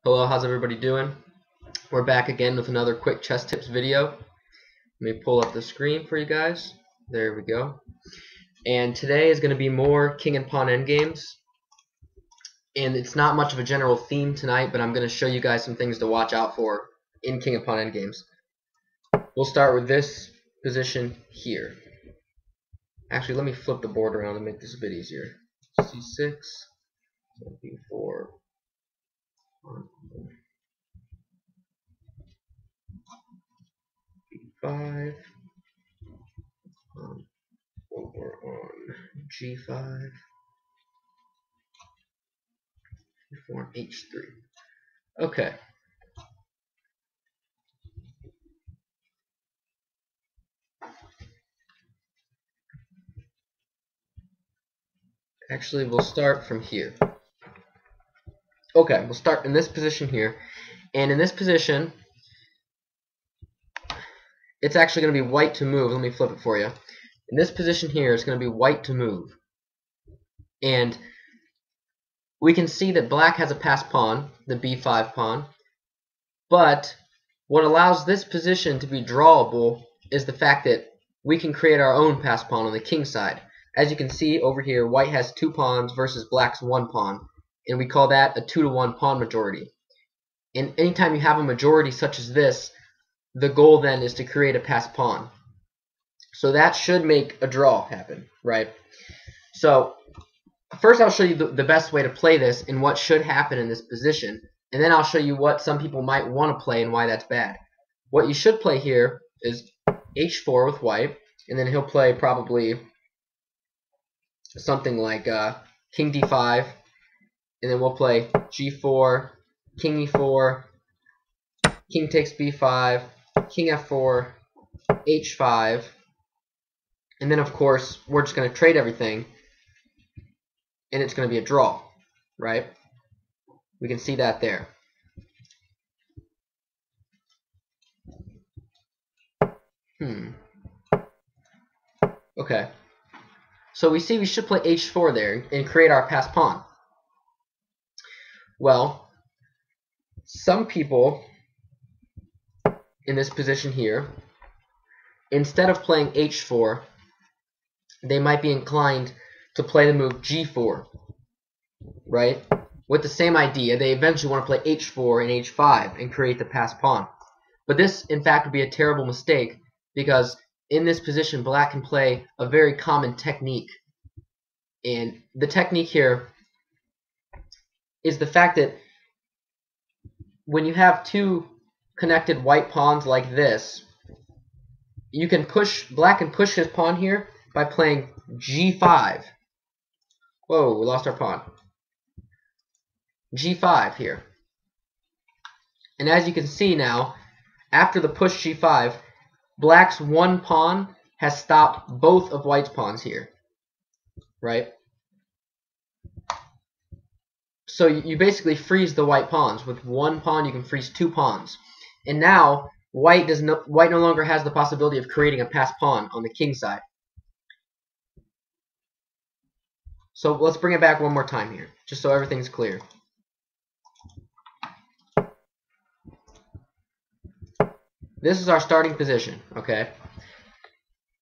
Hello, how's everybody doing? We're back again with another quick chess tips video. Let me pull up the screen for you guys. There we go. And today is going to be more king and pawn endgames. And it's not much of a general theme tonight, but I'm going to show you guys some things to watch out for in king and pawn endgames. We'll start with this position here. Actually, let me flip the board around and make this a bit easier. C6, B4. B5, over on G5, B4, and H3. Okay. Actually, we'll start from here. Okay, we'll start in this position here. And in this position, it's actually going to be white to move. Let me flip it for you. In this position here, it's going to be white to move. And we can see that black has a passed pawn, the B5 pawn. But what allows this position to be drawable is the fact that we can create our own passed pawn on the king side. As you can see over here, white has 2 pawns versus black's 1 pawn. And we call that a 2-to-1 pawn majority. And anytime you have a majority such as this, the goal then is to create a passed pawn. So that should make a draw happen, right? So first I'll show you the best way to play this and what should happen in this position. And then I'll show you what some people might want to play and why that's bad. What you should play here is H4 with white. And then he'll play probably something like King D5. And then we'll play G4, King E4, King takes B5, King F4, H5, and then of course we're just going to trade everything, and it's going to be a draw, right? We can see that there. Okay, so we see we should play H4 there and create our passed pawn. Well, some people in this position here, instead of playing H4, they might be inclined to play the move G4, right? With the same idea, they eventually want to play H4 and H5 and create the passed pawn. But this, in fact, would be a terrible mistake because in this position, black can play a very common technique. And the technique here is the fact that when you have 2 connected white pawns like this, you can black can push his pawn here by playing G5. Whoa, we lost our pawn. G5 here. And as you can see now, after the push G5, black's 1 pawn has stopped both of white's pawns here, right? So you basically freeze the white pawns. With 1 pawn, you can freeze 2 pawns. And now, white no longer has the possibility of creating a passed pawn on the king side. So let's bring it back one more time here, just so everything's clear. This is our starting position, okay?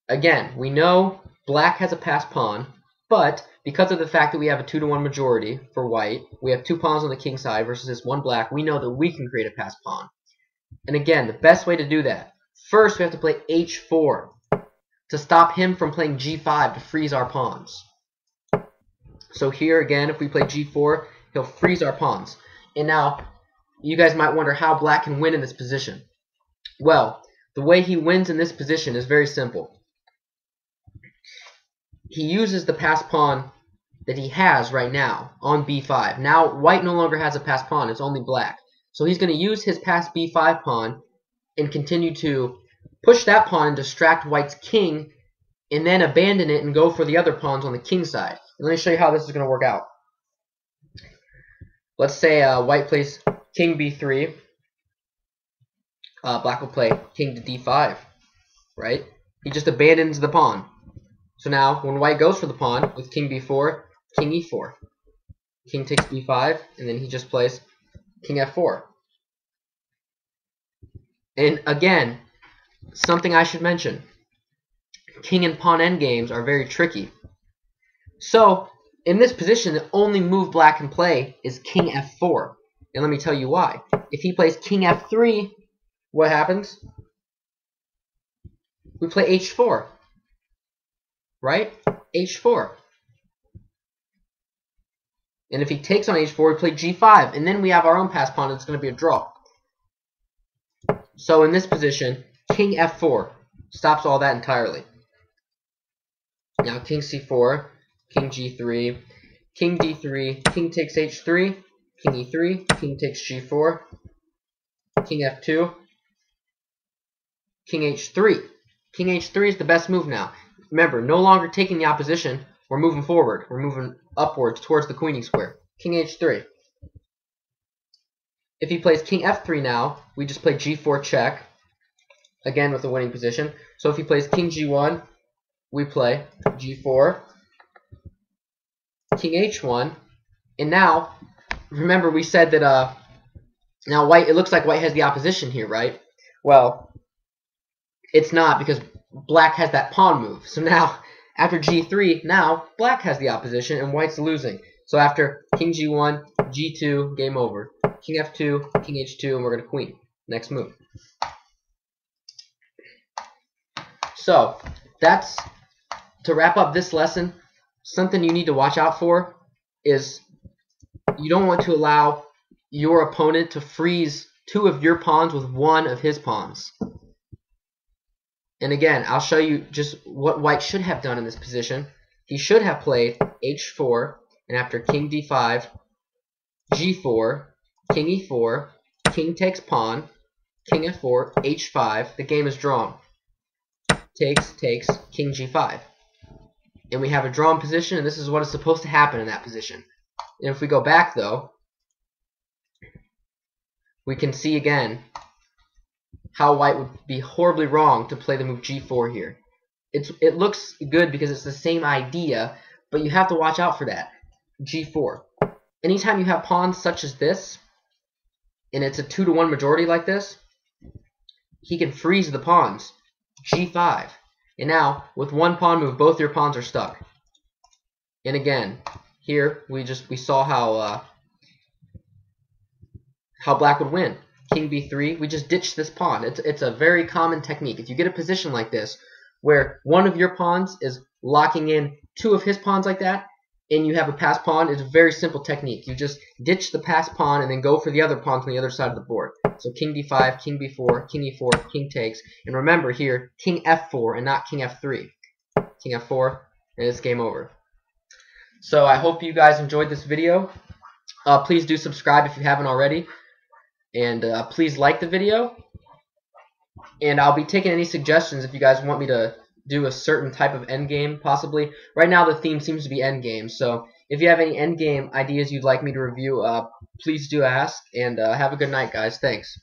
Again, we know black has a passed pawn, but because of the fact that we have a 2-to-1 majority for white, we have 2 pawns on the king side versus this 1 black, we know that we can create a passed pawn. And again, the best way to do that, first we have to play H4 to stop him from playing G5 to freeze our pawns. So here again, if we play G4, he'll freeze our pawns. And now, you guys might wonder how black can win in this position. Well, the way he wins in this position is very simple. He uses the passed pawn that he has right now on B5. Now, white no longer has a passed pawn, it's only black. So he's going to use his passed B5 pawn and continue to push that pawn and distract white's king and then abandon it and go for the other pawns on the king side. And let me show you how this is going to work out. Let's say white plays King B3. Black will play King to D5, right? He just abandons the pawn. So now, when white goes for the pawn with King B4, King E4. King takes B5, and then he just plays king f4. And again, something I should mention, king and pawn endgames are very tricky. So in this position, the only move black can play is king f4. And let me tell you why. If he plays king f3, what happens? We play h4, right? h4. And if he takes on h4, we play g5, and then we have our own pass pawn. It's going to be a draw. So in this position, king f4 stops all that entirely. Now king c4, king g3, king d3, king takes h3, king e3, king takes g4, king f2, king h3. King h3 is the best move now. Remember, no longer taking the opposition. We're moving forward. We're moving upwards towards the queening square. King h3. If he plays king f3 now, we just play g4 check. Again with the winning position. So if he plays king g1, we play g4, king h1. And now, remember we said that now white, it looks like white has the opposition here, right? Well, it's not, because black has that pawn move. So now, after g3, now black has the opposition and white's losing. So after king g1, g2, game over. King f2, king h2, and we're going to queen. Next move. So that's, to wrap up this lesson, something you need to watch out for is you don't want to allow your opponent to freeze two of your pawns with one of his pawns. And again, I'll show you just what white should have done in this position. He should have played h4, and after king d5, g4, king e4, king takes pawn, king f4, h5. The game is drawn. Takes, king g5. And we have a drawn position, and this is what is supposed to happen in that position. And if we go back, though, we can see again how white would be horribly wrong to play the move g4 here. It looks good because it's the same idea, but you have to watch out for that. g4. Anytime you have pawns such as this, and it's a 2-to-1 majority like this, he can freeze the pawns. g5. And now, with one pawn move, both your pawns are stuck. And again, here we saw how black would win. King b3, we just ditched this pawn. It's a very common technique. If you get a position like this, where one of your pawns is locking in two of his pawns like that, and you have a pass pawn, it's a very simple technique. You just ditch the pass pawn and then go for the other pawns on the other side of the board. So king d5, king b4, king e4, king takes. And remember here, king f4 and not king f3. King f4, and it's game over. So I hope you guys enjoyed this video. Please do subscribe if you haven't already. And please like the video. And I'll be taking any suggestions if you guys want me to do a certain type of endgame, possibly. Right now the theme seems to be endgame, so if you have any endgame ideas you'd like me to review, please do ask, and have a good night, guys. Thanks.